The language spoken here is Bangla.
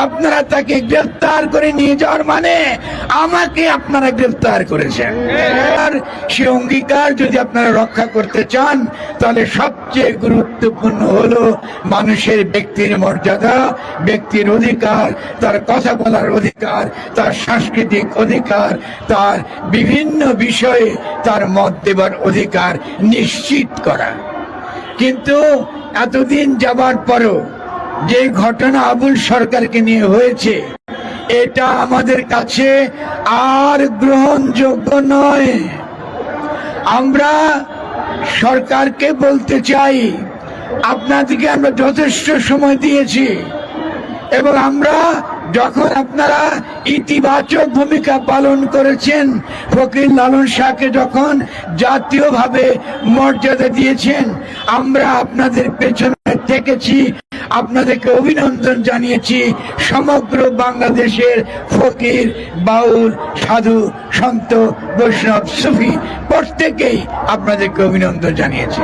আপনারা তাকে গ্রেফতার করে নিয়ে যাওয়ার মানে আমাকে আপনারা গ্রেফতার করেছেন। আর সে অঙ্গীকার যদি আপনারা রক্ষা করতে চান, তাহলে সবচেয়ে গুরুত্বপূর্ণ হলো মানুষের ব্যক্তির মর্যাদা, ব্যক্তির অধিকার, তার কথা বলার অধিকার, তার সাংস্কৃতিক অধিকার, তার বিভিন্ন বিষয়ে তার মত দেবার অধিকার নিশ্চিত করা। কিন্তু এতদিন যাবার পরও যে ঘটনা আবুল সরকারকে নিয়ে হয়েছে, এটা আমাদের কাছে আর গ্রহণযোগ্য নয়। আমরা সরকারকে বলতে চাই, আপনাদেরকে আমরা যথেষ্ট সময় দিয়েছি এবং আমরা যখন আপনারা ইতিবাচক ভূমিকা পালন করেছেন, ফকির লালন শাহকে যখন জাতীয়ভাবে মর্যাদা দিয়েছেন, আমরা আপনাদের পেছনে থেকেছি, আপনাদেরকে অভিনন্দন জানিয়েছি। সমগ্র বাংলাদেশের ফকির, বাউল, সাধু, সন্ত, বৈষ্ণব, সুফি প্রত্যেকেই আপনাদেরকে অভিনন্দন জানিয়েছে।